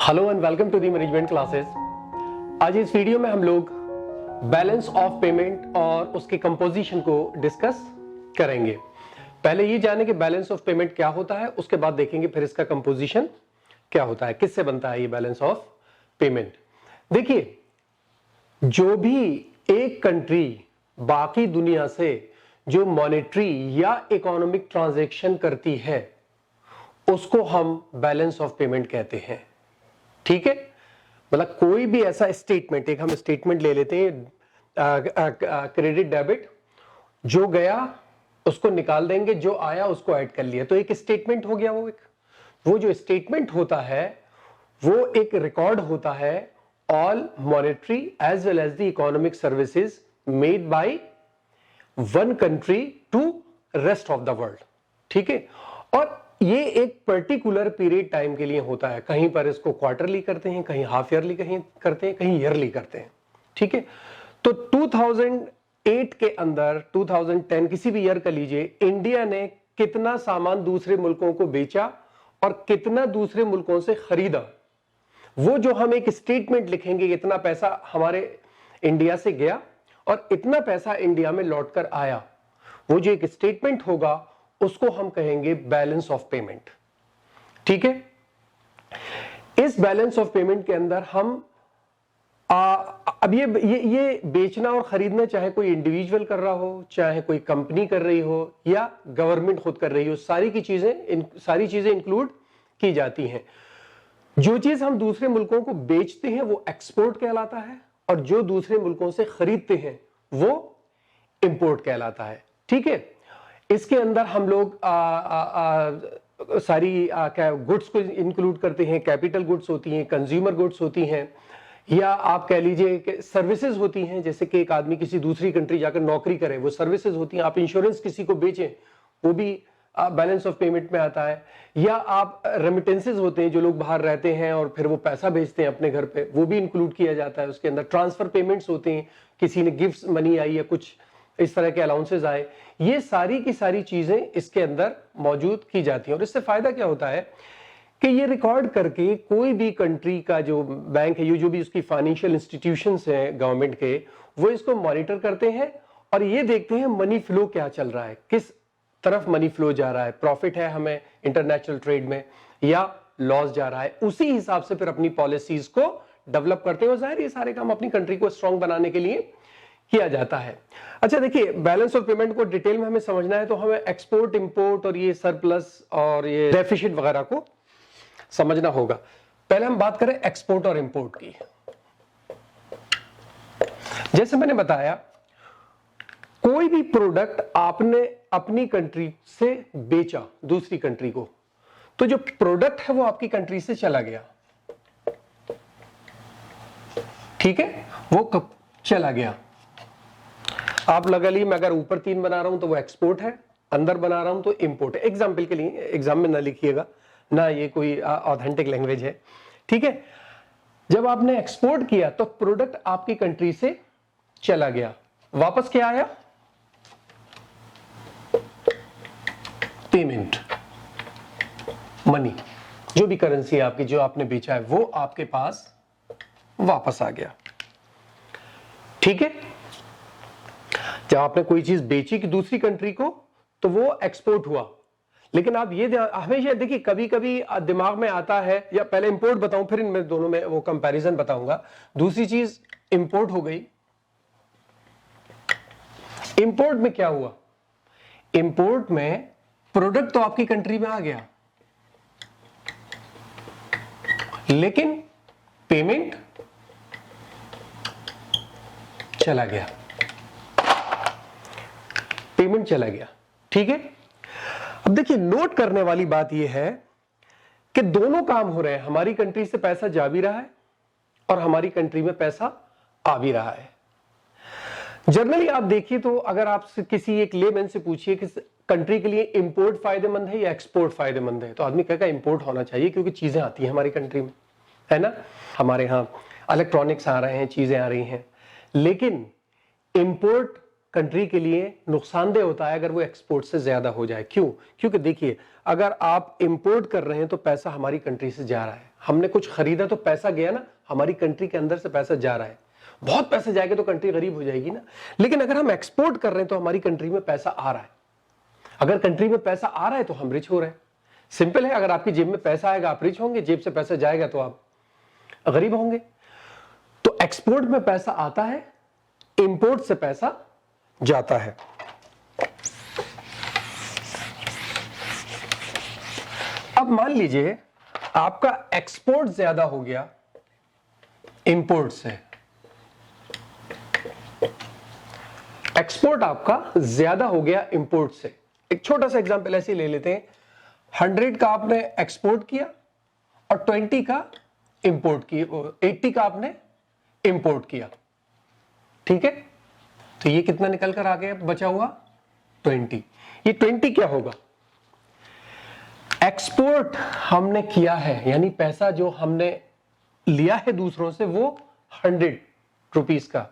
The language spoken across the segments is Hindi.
Hello and welcome to the management classes. आज इस वीडियो में हम लोग बैलेंस ऑफ पेमेंट और उसके कंपोजिशन को डिस्कस करेंगे। पहले ये जाने कि बैलेंस ऑफ पेमेंट क्या होता है, उसके बाद देखेंगे फिर इसका कंपोजिशन क्या होता है, किससे बनता है ये बैलेंस ऑफ पेमेंट। देखिए, जो भी एक कंट्री बाकी दुनिया से जो मॉनेटरी या इकोनॉमिक ट्रांजैक्शन करती है उसको हम बैलेंस ऑफ पेमेंट कहते हैं। ठीक है, मतलब कोई भी ऐसा स्टेटमेंट, एक हम स्टेटमेंट ले लेते हैं क्रेडिट डेबिट, जो गया उसको निकाल देंगे, जो आया उसको ऐड कर लिया, तो एक स्टेटमेंट हो गया। वो जो स्टेटमेंट होता है वो एक रिकॉर्ड होता है all monetary as well as the economic services made by one country to rest of the world. ठीक है, और ये एक पर्टिकुलर पीरियड टाइम के लिए होता है। कहीं पर इसको क्वार्टरली करते हैं, कहीं हाफ ईयरली कहीं करते हैं, कहीं ईयरली करते हैं। ठीक है, तो 2008 के अंदर 2010 किसी भी ईयर का लीजिए, इंडिया ने कितना सामान दूसरे मुल्कों को बेचा और कितना दूसरे मुल्कों से खरीदा, वो जो हम एक स्टेटमेंट लिखेंगे, इतना पैसा हमारे इंडिया से गया और इतना पैसा इंडिया में लौट कर आया, वो जो एक स्टेटमेंट होगा उसको हम कहेंगे बैलेंस ऑफ पेमेंट। ठीक है, इस बैलेंस ऑफ पेमेंट के अंदर हम अब ये बेचना और खरीदना, चाहे कोई इंडिविजुअल कर रहा हो, चाहे कोई कंपनी कर रही हो या गवर्नमेंट खुद कर रही हो, सारी चीजें इंक्लूड की जाती हैं। जो चीज हम दूसरे मुल्कों को बेचते हैं वो एक्सपोर्ट कहलाता है, और जो दूसरे मुल्कों से खरीदते हैं वो इंपोर्ट कहलाता है। ठीक है, इसके अंदर हम लोग सारी गुड्स को इंक्लूड करते हैं। कैपिटल गुड्स होती हैं, कंज्यूमर गुड्स होती हैं, या आप कह लीजिए कि सर्विसेज होती हैं, जैसे कि एक आदमी किसी दूसरी कंट्री जाकर नौकरी करे, वो सर्विसेज होती हैं। आप इंश्योरेंस किसी को बेचें, वो भी बैलेंस ऑफ पेमेंट में आता है। या आप रेमिटेंसेज होते हैं, जो लोग बाहर रहते हैं और फिर वो पैसा भेजते हैं अपने घर पे, वो भी इंक्लूड किया जाता है उसके अंदर। ट्रांसफर पेमेंट्स होते हैं, किसी ने गिफ्ट मनी आई या कुछ इस तरह के अलाउंसेस आए, ये सारी की सारी चीजें इसके अंदर मौजूद की जाती हैं। और इससे फायदा क्या होता है कि ये रिकॉर्ड करके कोई भी कंट्री का जो बैंक है, ये जो भी उसकी फाइनेंशियल इंस्टीट्यूशंस हैं गवर्नमेंट के, वो इसको मॉनिटर करते हैं और ये देखते हैं मनी फ्लो क्या चल रहा है, किस तरफ मनी फ्लो जा रहा है, प्रॉफिट है हमें इंटरनेशनल ट्रेड में या लॉस जा रहा है। उसी हिसाब से फिर अपनी पॉलिसीज को डेवलप करते हैं। और जाहिर ये सारे काम अपनी कंट्री को स्ट्रांग बनाने के लिए किया जाता है। अच्छा देखिए, बैलेंस ऑफ पेमेंट को डिटेल में हमें समझना है तो हमें एक्सपोर्ट, इंपोर्ट और ये सरप्लस और ये डेफिसिट वगैरह को समझना होगा। पहले हम बात करें एक्सपोर्ट और इंपोर्ट की। जैसे मैंने बताया, कोई भी प्रोडक्ट आपने अपनी कंट्री से बेचा दूसरी कंट्री को, तो जो प्रोडक्ट है वो आपकी कंट्री से चला गया। ठीक है, वो कब चला गया, आप लगा ली, मैं अगर ऊपर 3 बना रहा हूं तो वो एक्सपोर्ट है, अंदर बना रहा हूं तो इंपोर्ट है। एग्जाम्पल के लिए, एग्जाम में ना लिखिएगा ना, ये कोई ऑथेंटिक लैंग्वेज है। ठीक है, जब आपने एक्सपोर्ट किया तो प्रोडक्ट आपकी कंट्री से चला गया, वापस क्या आया, पेमेंट, मनी, जो भी करेंसी है आपकी, जो आपने बेचा है वो आपके पास वापस आ गया। ठीक है, जब आपने कोई चीज बेची कि दूसरी कंट्री को, तो वो एक्सपोर्ट हुआ। लेकिन आप ये हमेशा देखिए, कभी कभी दिमाग में आता है, या पहले इंपोर्ट बताऊं फिर इनमें दोनों में वो कंपैरिजन बताऊंगा। दूसरी चीज इंपोर्ट हो गई। इंपोर्ट में क्या हुआ, इंपोर्ट में प्रोडक्ट तो आपकी कंट्री में आ गया, लेकिन पेमेंट चला गया, पेमेंट चला गया। ठीक है, अब देखिए, नोट करने वाली बात यह है कि दोनों काम हो रहे हैं। हमारी कंट्री से पैसा जा भी रहा है और हमारी कंट्री में पैसा आ भी रहा है। जनरली आप देखिए तो अगर आप किसी एक लेमैन से पूछिए कि कंट्री के लिए इंपोर्ट फायदेमंद है या एक्सपोर्ट फायदेमंद है, तो आदमी कहेगा इंपोर्ट होना चाहिए, क्योंकि चीजें आती हैं हमारी कंट्री में, है ना। हमारे यहां इलेक्ट्रॉनिक्स आ रहे हैं, चीजें आ रही हैं। लेकिन इंपोर्ट कंट्री के लिए नुकसानदेह होता है अगर वो एक्सपोर्ट से ज्यादा हो जाए। क्यों? क्योंकि देखिए, अगर आप इंपोर्ट कर रहे हैं तो पैसा हमारी कंट्री से जा रहा है, हमने कुछ खरीदा तो पैसा गया ना, हमारी कंट्री के अंदर से पैसा जा रहा है। बहुत पैसे जाएंगे तो कंट्री गरीब हो जाएगी ना। लेकिन अगर हम एक्सपोर्ट कर रहे हैं तो हमारी कंट्री में पैसा आ रहा है। अगर कंट्री में पैसा आ रहा है तो हम रिच हो रहे हैं। सिंपल है, अगर आपकी जेब में पैसा आएगा आप रिच होंगे, जेब से पैसा जाएगा तो आप गरीब होंगे। तो एक्सपोर्ट में पैसा आता है, इंपोर्ट से पैसा जाता है। अब मान लीजिए आपका एक्सपोर्ट ज्यादा हो गया इंपोर्ट से। एक्सपोर्ट आपका ज्यादा हो गया इंपोर्ट से। एक छोटा सा एग्जांपल ऐसे ले लेते हैं, 100 का आपने एक्सपोर्ट किया और 20 का इंपोर्ट किया, 80 का आपने इंपोर्ट किया, ठीक है। तो ये कितना निकल कर आ गया बचा हुआ 20। ये 20 क्या होगा? एक्सपोर्ट हमने किया है, यानी पैसा जो हमने लिया है दूसरों से वो 100 रुपीस का,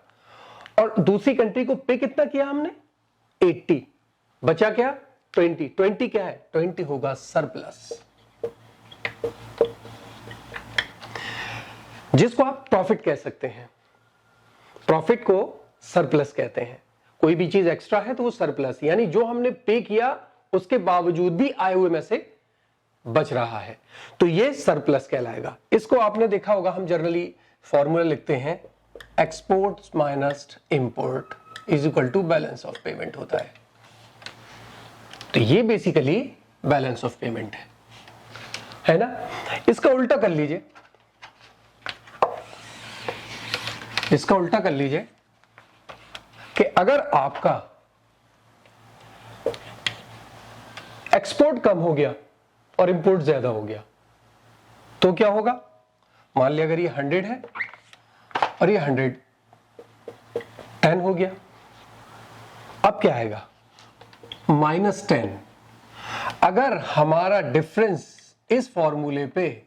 और दूसरी कंट्री को पे कितना किया हमने 80, बचा क्या 20। 20 क्या है? 20 होगा सरप्लस, जिसको आप प्रॉफिट कह सकते हैं। प्रॉफिट को सरप्लस कहते हैं। कोई भी चीज एक्स्ट्रा है तो वो सरप्लस, यानी जो हमने पे किया उसके बावजूद भी आए हुए में से बच रहा है, तो ये सरप्लस कहलाएगा। इसको आपने देखा होगा, हम जनरली फॉर्मूला लिखते हैं export minus import is equal to balance of payment होता है। तो ये बेसिकली बैलेंस ऑफ पेमेंट है ना। इसका उल्टा कर लीजिए, इसका उल्टा कर लीजिए कि अगर आपका एक्सपोर्ट कम हो गया और इंपोर्ट ज्यादा हो गया तो क्या होगा? मान लिया अगर ये 100 है और ये 110 हो गया, अब क्या आएगा? -10। अगर हमारा डिफरेंस इस फॉर्मूले पे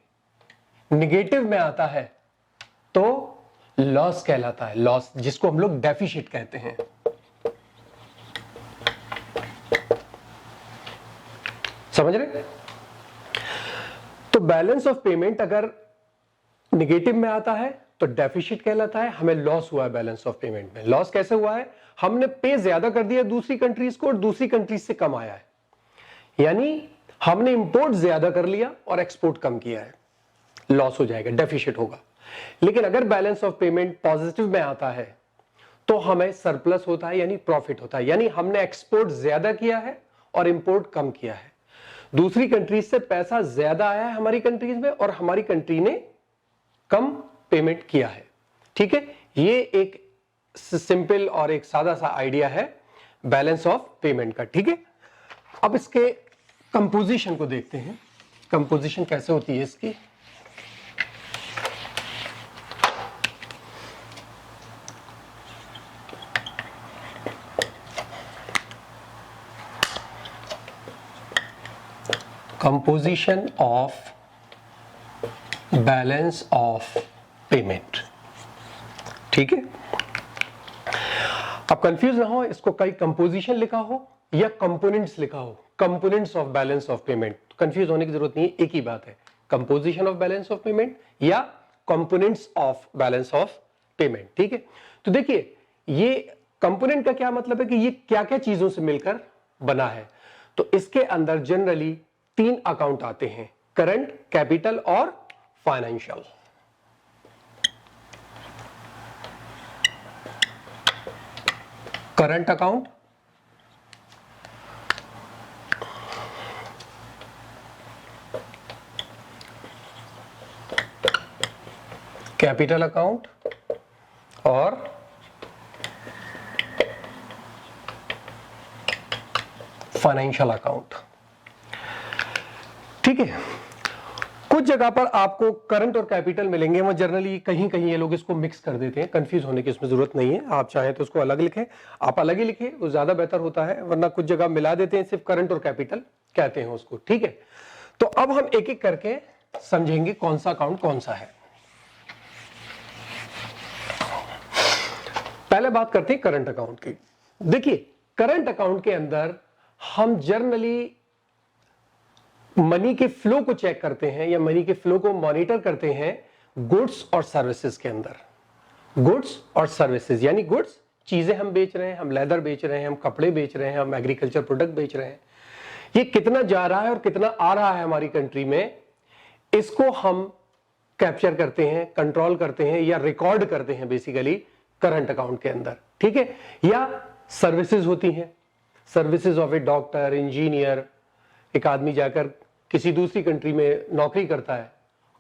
निगेटिव में आता है तो लॉस कहलाता है, लॉस, जिसको हम लोग डेफिसिट कहते हैं। समझ रहे? तो बैलेंस ऑफ पेमेंट अगर निगेटिव में आता है तो डेफिसिट कहलाता है। हमें लॉस हुआ है बैलेंस ऑफ पेमेंट में। लॉस कैसे हुआ है? हमने पे ज्यादा कर दिया दूसरी कंट्रीज को और दूसरी कंट्रीज से कम आया है, यानी हमने इंपोर्ट ज्यादा कर लिया और एक्सपोर्ट कम किया है, लॉस हो जाएगा, डेफिसिट होगा। लेकिन अगर बैलेंस ऑफ पेमेंट पॉजिटिव में आता है तो हमें सरप्लस होता है, यानी प्रॉफिट होता है, यानी हमने एक्सपोर्ट ज्यादा किया है और इंपोर्ट कम किया है। दूसरी कंट्रीज से पैसा ज्यादा आया है हमारी कंट्रीज में और हमारी कंट्री ने कम पेमेंट किया है, ठीक है। ये एक सिंपल और एक सादा सा आइडिया है बैलेंस ऑफ पेमेंट का, ठीक है। अब इसके कंपोजिशन को देखते हैं, कंपोजिशन कैसे होती है इसकी। Composition of balance of payment, ठीक है। अब कंफ्यूज ना हो, इसको कई कंपोजिशन लिखा हो या कंपोनेंट्स लिखा हो, components of balance of payment, confuse होने की जरूरत नहीं है, एक ही बात है, composition of balance of payment या components of balance of payment, ठीक है। तो देखिए ये कंपोनेंट का क्या मतलब है कि ये क्या क्या चीजों से मिलकर बना है। तो इसके अंदर जनरली 3 अकाउंट आते हैं, करंट, कैपिटल और financial. Current account, capital account और फाइनेंशियल अकाउंट, ठीक है। कुछ जगह पर आपको करंट और कैपिटल मिलेंगे, वहां जनरली कहीं कहीं ये लोग इसको मिक्स कर देते हैं, कंफ्यूज होने की इसमें जरूरत नहीं है। आप चाहें तो उसको अलग लिखें, आप अलग ही लिखें, वो ज्यादा बेहतर होता है, वरना कुछ जगह मिला देते हैं, सिर्फ करंट और कैपिटल कहते हैं उसको, ठीक है। तो अब हम एक एक करके समझेंगे कौन सा अकाउंट कौन सा है। पहले बात करते हैं करंट अकाउंट की। देखिए करंट अकाउंट के अंदर हम जनरली मनी के फ्लो को चेक करते हैं या मनी के फ्लो को मॉनिटर करते हैं गुड्स और सर्विसेज के अंदर। गुड्स और सर्विसेज यानी गुड्स चीजें हम बेच रहे हैं, हम लेदर बेच रहे हैं, हम कपड़े बेच रहे हैं, हम एग्रीकल्चर प्रोडक्ट बेच रहे हैं, ये कितना जा रहा है और कितना आ रहा है हमारी कंट्री में, इसको हम कैप्चर करते हैं, कंट्रोल करते हैं या रिकॉर्ड करते हैं बेसिकली करंट अकाउंट के अंदर। ठीक है, या सर्विसेज होती हैं, services of A doctor, engineer, एक आदमी जाकर किसी दूसरी कंट्री में नौकरी करता है,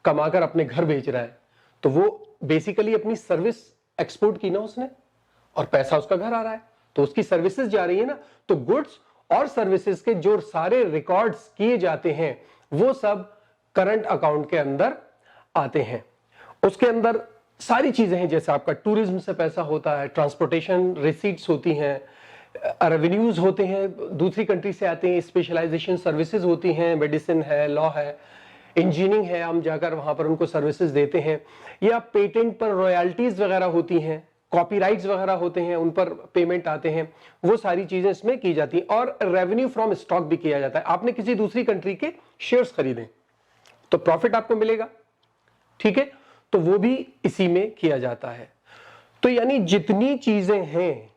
कमाकर अपने घर बेच रहा है, तो वो बेसिकली अपनी सर्विस एक्सपोर्ट की ना उसने, और पैसा उसका घर आ रहा है, तो उसकी सर्विसेज जा रही है ना। तो गुड्स और सर्विसेज के जो सारे रिकॉर्ड्स किए जाते हैं वो सब करंट अकाउंट के अंदर आते हैं। उसके अंदर सारी चीजें हैं, जैसे आपका टूरिज्म से पैसा होता है, ट्रांसपोर्टेशन रिसीट्स होती हैं, रेवेन्यूज होते हैं, दूसरी कंट्री से आते हैं, स्पेशलाइजेशन सर्विसेज होती हैं, मेडिसिन है, लॉ है, इंजीनियरिंग है, हम जाकर वहां पर उनको सर्विसेज देते हैं, या पेटेंट पर रॉयल्टीज वगैरह होती हैं, कॉपीराइट्स वगैरह होते हैं, उन पर पेमेंट आते हैं, वो सारी चीजें इसमें की जाती हैं। और रेवेन्यू फ्रॉम स्टॉक भी किया जाता है। आपने किसी दूसरी कंट्री के शेयर्स खरीदे तो प्रॉफिट आपको मिलेगा, ठीक है, तो वो भी इसी में किया जाता है। तो यानी जितनी चीजें हैं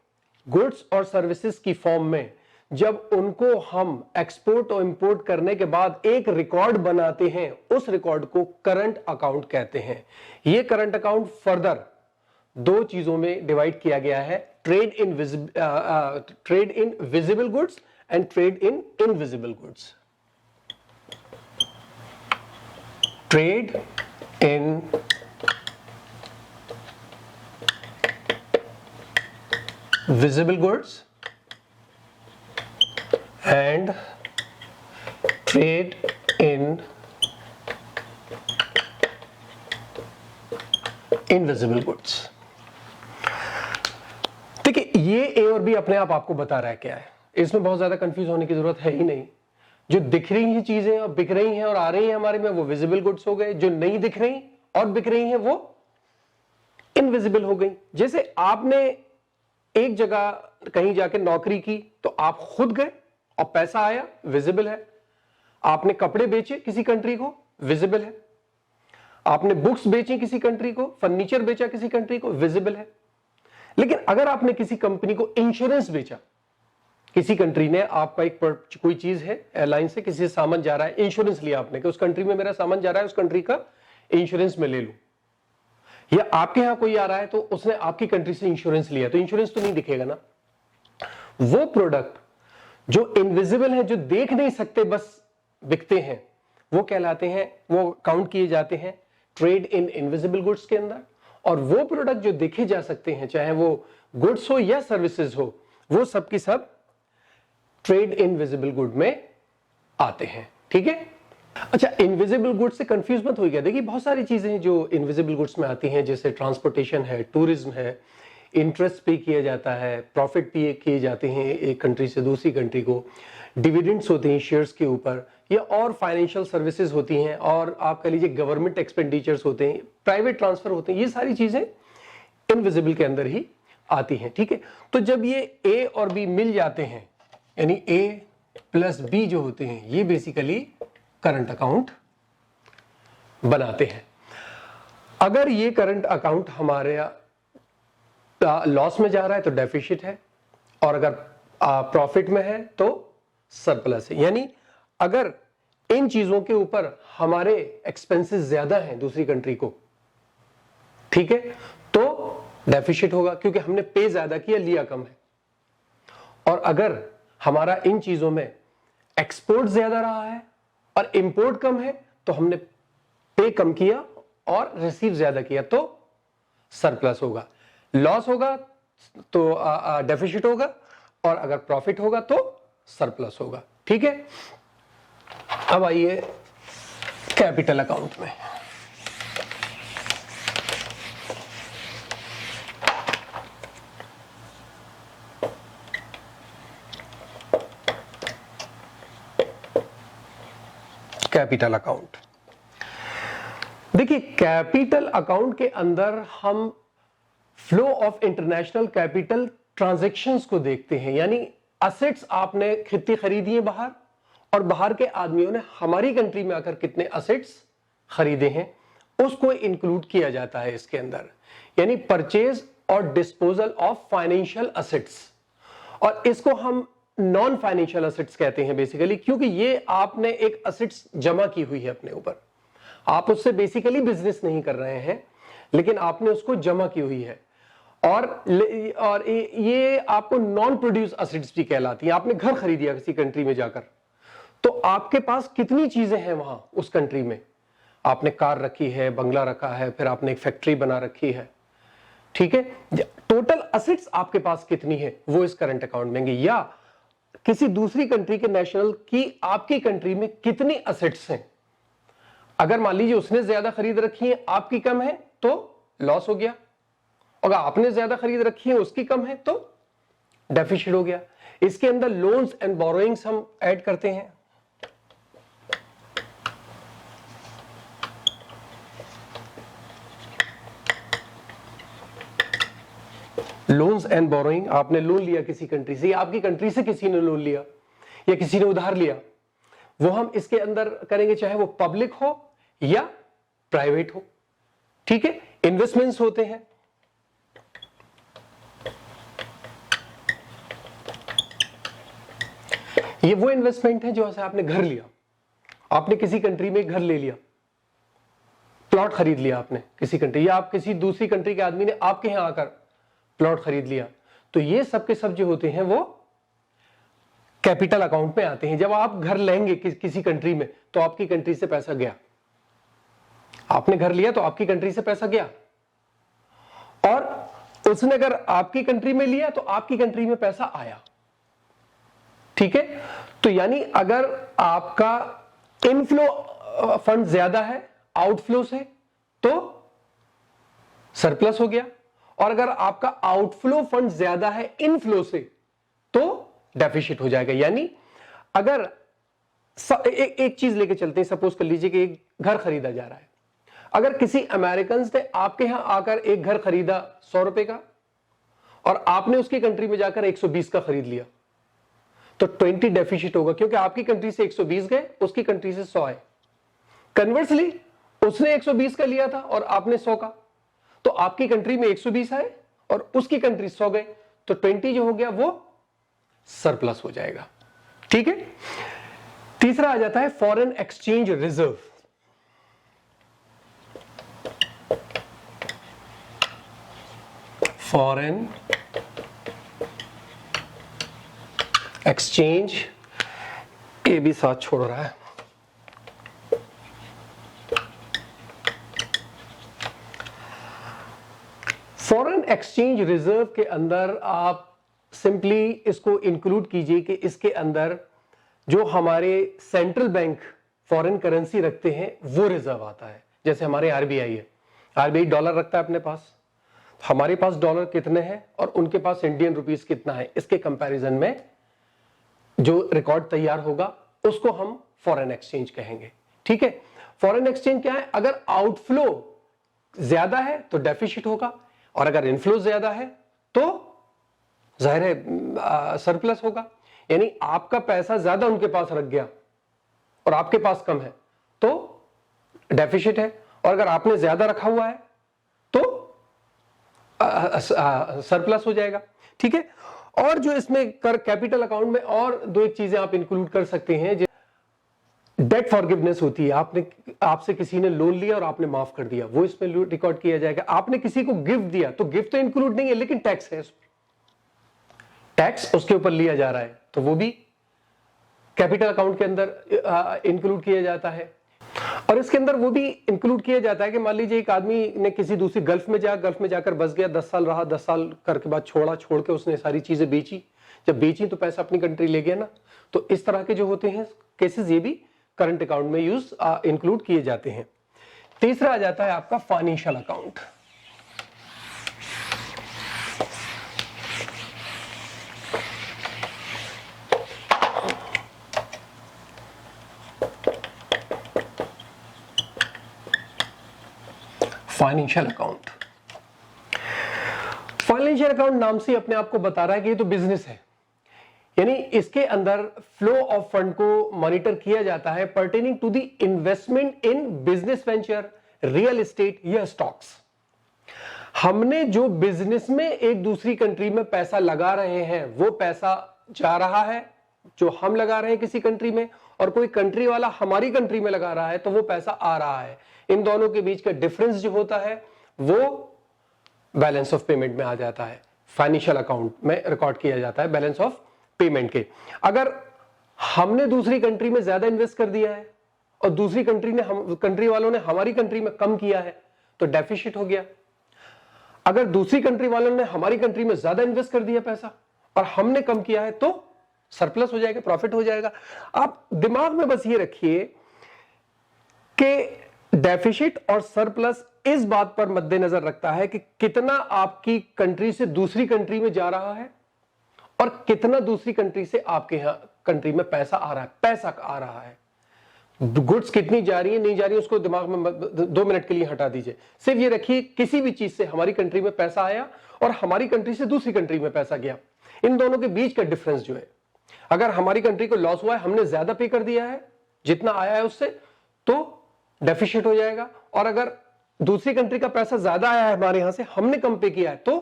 गुड्स और सर्विसेज की फॉर्म में, जब उनको हम एक्सपोर्ट और इंपोर्ट करने के बाद एक रिकॉर्ड बनाते हैं, उस रिकॉर्ड को करंट अकाउंट कहते हैं। ये करंट अकाउंट फर्दर दो चीजों में डिवाइड किया गया है, trade in visible goods and trade in invisible goods. Trade in visible goods and trade in invisible goods। देखिए ये ए और बी अपने आप आपको बता रहा है क्या है, इसमें बहुत ज्यादा कंफ्यूज होने की जरूरत है ही नहीं। जो दिख रही हैं चीजें और बिक रही हैं और आ रही हैं हमारे में, वो विजिबल गुड्स हो गए। जो नहीं दिख रही और बिक रही हैं वो इनविजिबल हो गई। जैसे आपने एक जगह कहीं जाके नौकरी की तो आप खुद गए और पैसा आया, विजिबल है। आपने कपड़े बेचे किसी कंट्री को, विजिबल है। आपने बुक्स बेची किसी कंट्री को, फर्नीचर बेचा किसी कंट्री को, विजिबल है। लेकिन अगर आपने किसी कंपनी को इंश्योरेंस बेचा, किसी कंट्री ने आपका एक कोई चीज है, एयरलाइन से किसी से सामान जा रहा है, इंश्योरेंस लिया आपने कि उस कंट्री में मेरा सामान जा रहा है, उस कंट्री का इंश्योरेंस मैं ले लूं। या आपके यहां कोई आ रहा है तो उसने आपकी कंट्री से इंश्योरेंस लिया, तो इंश्योरेंस तो नहीं दिखेगा ना। वो प्रोडक्ट जो इनविजिबल है, जो देख नहीं सकते बस बिकते हैं, वो कहलाते हैं, वो काउंट किए जाते हैं ट्रेड इन इनविजिबल गुड्स के अंदर। और वो प्रोडक्ट जो देखे जा सकते हैं, चाहे वो गुड्स हो या सर्विसेज हो, वो सब की सब ट्रेड इन विजिबल गुड में आते हैं। ठीक है, अच्छा, इनविजिबल गुड्स से कंफ्यूज मत होइएगा। देखिए बहुत सारी चीजें हैं जो इनविजिबल गुड्स में आती हैं, जैसे ट्रांसपोर्टेशन है, टूरिज्म है, इंटरेस्ट पे किया जाता है, प्रॉफिट पे किए जाते हैं एक कंट्री से दूसरी कंट्री को, डिविडेंड्स होते हैं शेयर्स के ऊपर, या और फाइनेंशियल सर्विसेज होती हैं, और आप कह लीजिए गवर्नमेंट एक्सपेंडिचर्स होते हैं, प्राइवेट ट्रांसफर होते हैं। ये सारी चीजें इनविजिबल के अंदर ही आती हैं। ठीक है, तो जब ये ए और बी मिल जाते हैं, यानी ए प्लस बी जो होते हैं, ये बेसिकली करंट अकाउंट बनाते हैं। अगर ये करंट अकाउंट हमारे लॉस में जा रहा है तो डेफिसिट है, और अगर प्रॉफिट में है तो सरप्लस है। यानी अगर इन चीजों के ऊपर हमारे एक्सपेंसेस ज्यादा हैं दूसरी कंट्री को, ठीक है, तो डेफिसिट होगा क्योंकि हमने पे ज्यादा किया, लिया कम है। और अगर हमारा इन चीजों में एक्सपोर्ट ज्यादा रहा है और इंपोर्ट कम है, तो हमने पे कम किया और रिसीव ज्यादा किया, तो सरप्लस होगा। लॉस होगा तो डेफिसिट होगा, और अगर प्रॉफिट होगा तो सरप्लस होगा। ठीक है, अब आइए कैपिटल अकाउंट में। कैपिटल अकाउंट, देखिए कैपिटल अकाउंट के अंदर हम flow of international capital transactions को देखते हैं। यानी असेट्स आपने कितनी खरीदी है बाहर, और बाहर के आदमियों ने हमारी कंट्री में आकर कितने असेट्स खरीदे हैं उसको इंक्लूड किया जाता है इसके अंदर, यानी परचेज और डिस्पोजल ऑफ फाइनेंशियल असेट्स। और इसको हम नॉन फाइनेंशियल असेट्स कहते हैं बेसिकली, क्योंकि ये आपने एक असेट्स जमा की हुई है अपने ऊपर, आप उससे बेसिकली बिजनेस नहीं कर रहे हैं लेकिन आपने उसको जमा की हुई है। और ये आपको नॉन प्रोड्यूस असेट्स भी कहलाती है। आपने घर खरीदिया किसी कंट्री में जाकर, तो आपके पास कितनी चीजें हैं वहां उस कंट्री में, आपने कार रखी है, बंगला रखा है, फिर आपने एक फैक्ट्री बना रखी है, ठीक है, टोटल असेट्स आपके पास कितनी है वो इस करंट अकाउंट में होंगे। या किसी दूसरी कंट्री के नेशनल की आपकी कंट्री में कितनी असेट्स हैं, अगर मान लीजिए उसने ज्यादा खरीद रखी है आपकी कम है तो लॉस हो गया, अगर आपने ज्यादा खरीद रखी है उसकी कम है तो डेफिसिट हो गया। इसके अंदर लोन्स एंड बोरोइंग्स हम ऐड करते हैं। लोन्स एंड बोरोइंग, आपने लोन लिया किसी कंट्री से या आपकी कंट्री से किसी ने लोन लिया या किसी ने उधार लिया, वो हम इसके अंदर करेंगे, चाहे वो पब्लिक हो या प्राइवेट हो, ठीक है। इन्वेस्टमेंट्स होते हैं, ये वो इन्वेस्टमेंट है जो ऐसे आपने घर लिया, आपने किसी कंट्री में घर ले लिया, प्लॉट खरीद लिया आपने किसी कंट्री, या आप किसी दूसरी कंट्री के आदमी ने आपके यहां आकर प्लॉट खरीद लिया, तो ये सब के सब जो होते हैं वो कैपिटल अकाउंट में आते हैं। जब आप घर लेंगे किसी कंट्री में तो आपकी कंट्री से पैसा गया, आपने घर लिया तो आपकी कंट्री से पैसा गया, और उसने अगर आपकी कंट्री में लिया तो आपकी कंट्री में पैसा आया, ठीक है। तो यानी अगर आपका इनफ्लो फंड ज्यादा है आउटफ्लो से तो सरप्लस हो गया, और अगर आपका आउटफ्लो फंड ज्यादा है इनफ्लो से तो डेफिसिट हो जाएगा। यानी अगर एक चीज लेके चलते हैं, सपोज कर लीजिए कि एक घर खरीदा जा रहा है, अगर किसी अमेरिकन ने आपके यहां आकर एक घर खरीदा 100 रुपए का और आपने उसकी कंट्री में जाकर 120 का खरीद लिया, तो 20 डेफिसिट होगा, क्योंकि आपकी कंट्री से 120 गए, उसकी कंट्री से 100 आए। कन्वर्सली उसने 120 का लिया था और आपने 100 का, तो आपकी कंट्री में 120 आए और उसकी कंट्री 100 गए, तो 20 जो हो गया वो सरप्लस हो जाएगा, ठीक है। तीसरा आ जाता है foreign exchange reserve. Foreign exchange, ये भी साथ छोड़ रहा है, फॉरेन एक्सचेंज रिजर्व के अंदर आप सिंपली इसको इंक्लूड कीजिए कि इसके अंदर जो हमारे सेंट्रल बैंक फॉरेन करेंसी रखते हैं वो रिजर्व आता है। जैसे हमारे आरबीआई है, आरबीआई डॉलर रखता है अपने पास, हमारे पास डॉलर कितने हैं और उनके पास इंडियन रुपीस कितना है, इसके कंपैरिजन में जो रिकॉर्ड तैयार होगा उसको हम फॉरेन एक्सचेंज कहेंगे, ठीक है। फॉरेन एक्सचेंज क्या है, अगर आउटफ्लो ज्यादा है तो डेफिसिट होगा, और अगर इनफ्लो ज्यादा है तो जाहिर है सरप्लस होगा। यानी आपका पैसा ज्यादा उनके पास रख गया और आपके पास कम है तो डेफिसिट है, और अगर आपने ज्यादा रखा हुआ है तो सरप्लस हो जाएगा, ठीक है। और जो इसमें कर कैपिटल अकाउंट में और दो एक चीजें आप इंक्लूड कर सकते हैं, डेट फॉरगिवनेस होती है, आपसे किसी ने लोन लिया और आपने माफ कर दिया, वो इसमें रिकॉर्ड किया जाएगा। आपने किसी को गिफ्ट दिया तो गिफ्ट तो इंक्लूड नहीं है लेकिन टैक्स है उसमें, टैक्स उसके ऊपर लिया जा रहा है तो वो भी कैपिटल अकाउंट के अंदर इंक्लूड किया जाता है। और इसके अंदर वो भी इंक्लूड किया जाता है कि मान लीजिए एक आदमी ने किसी दूसरी गल्फ में जाकर बस गया, 10 साल रहा, 10 साल करके बाद छोड़ के उसने सारी चीजें बेची, जब बेची तो पैसा अपनी कंट्री ले गया ना, तो इस तरह के जो होते हैं केसेस ये भी करंट अकाउंट में इंक्लूड किए जाते हैं। तीसरा आ जाता है आपका financial account. Financial account, financial account नाम से अपने आप को बता रहा है कि ये तो बिजनेस है, यानी इसके अंदर फ्लो ऑफ फंड को मॉनिटर किया जाता है pertaining to the investment in business venture, real estate या स्टॉक्स। हमने जो बिजनेस में एक दूसरी कंट्री में पैसा लगा रहे हैं वो पैसा जा रहा है, जो हम लगा रहे हैं किसी कंट्री में, और कोई कंट्री वाला हमारी कंट्री में लगा रहा है तो वो पैसा आ रहा है। इन दोनों के बीच का डिफरेंस जो होता है वो बैलेंस ऑफ पेमेंट में आ जाता है, फाइनेंशियल अकाउंट में रिकॉर्ड किया जाता है बैलेंस ऑफ पेमेंट के। अगर हमने दूसरी कंट्री में ज्यादा इन्वेस्ट कर दिया है और दूसरी कंट्री वालों ने हमारी कंट्री में कम किया है तो डेफिसिट हो गया। अगर दूसरी कंट्री वालों ने हमारी कंट्री में ज्यादा इन्वेस्ट कर दिया पैसा और हमने कम किया है तो सरप्लस हो जाएगा, प्रॉफिट हो जाएगा। आप दिमाग में बस ये रखिए कि डेफिसिट और सरप्लस इस बात पर मद्देनजर रखता है कि कितना आपकी कंट्री से दूसरी कंट्री में जा रहा है और कितना दूसरी कंट्री से आपके यहां कंट्री में पैसा आ रहा है। गुड्स कितनी जा रही है नहीं जा रही है उसको दिमाग में 2 मिनट के लिए हटा दीजिए। सिर्फ ये रखिए किसी भी चीज से हमारी कंट्री में पैसा आया और हमारी कंट्री से दूसरी कंट्री में पैसा गया, इन दोनों के बीच का डिफरेंस जो है, अगर हमारी कंट्री को लॉस हुआ है, हमने ज्यादा पे कर दिया है जितना आया है उससे, तो डेफिसिट हो जाएगा। और अगर दूसरी कंट्री का पैसा ज्यादा आया है हमारे यहां से, हमने कम पे किया है, तो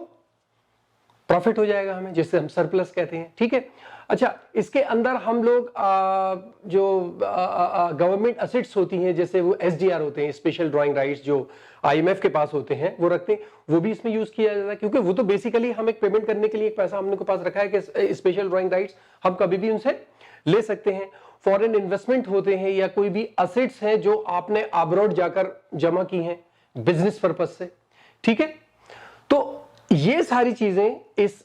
प्रॉफिट हो जाएगा हमें, जिससे हम सरप्लस कहते हैं। ठीक है। अच्छा, इसके अंदर हम लोग जो गवर्नमेंट असेट्स होती हैं, जैसे वो SDR होते हैं, स्पेशल ड्राइंग राइट्स, जो IMF के पास होते हैं, वो रखते हैं, वो भी इसमें यूज किया जाता है, क्योंकि वो तो बेसिकली हम एक पेमेंट करने के लिए एक पैसा हमने को पास रखा है कि स्पेशल ड्राइंग राइट्स हम कभी भी उनसे ले सकते हैं। फॉरेन इन्वेस्टमेंट होते हैं या कोई भी असेट्स हैं जो आपने अब्रॉड जाकर जमा की हैं बिजनेस पर्पज से। ठीक है। तो ये सारी चीजें इस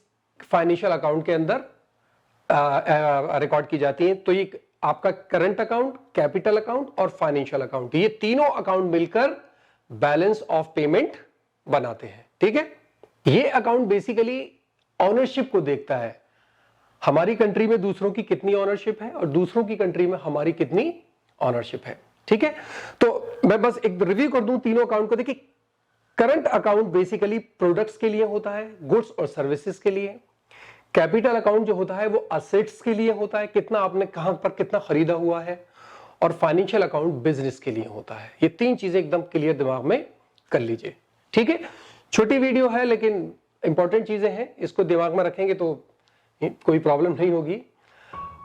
फाइनेंशियल अकाउंट के अंदर रिकॉर्ड की जाती हैं। तो ये आपका करंट अकाउंट, कैपिटल अकाउंट और फाइनेंशियल अकाउंट, ये तीनों अकाउंट मिलकर बैलेंस ऑफ पेमेंट बनाते हैं। ठीक है। ये अकाउंट बेसिकली ऑनरशिप को देखता है, हमारी कंट्री में दूसरों की कितनी ऑनरशिप है और दूसरों की कंट्री में हमारी कितनी ऑनरशिप है। ठीक है। तो मैं बस एक रिव्यू कर दूं तीनों अकाउंट को। देखिए, करंट अकाउंट बेसिकली प्रोडक्ट्स के लिए होता है, गुड्स और सर्विसेज के लिए। कैपिटल अकाउंट जो होता है वो असेट्स के लिए होता है, कितना आपने कहां पर कितना खरीदा हुआ है। और फाइनेंशियल अकाउंट बिजनेस के लिए होता है। ये 3 चीजें एकदम क्लियर दिमाग में कर लीजिए। ठीक है। छोटी वीडियो है लेकिन इंपॉर्टेंट चीजें हैं, इसको दिमाग में रखेंगे तो कोई प्रॉब्लम नहीं होगी।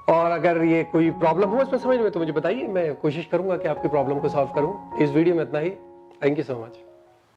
और अगर ये कोई प्रॉब्लम हो इसमें समझ में तो मुझे बताइए, मैं कोशिश करूंगा कि आपकी प्रॉब्लम को सॉल्व करूं। इस वीडियो में इतना ही। Thank you so much.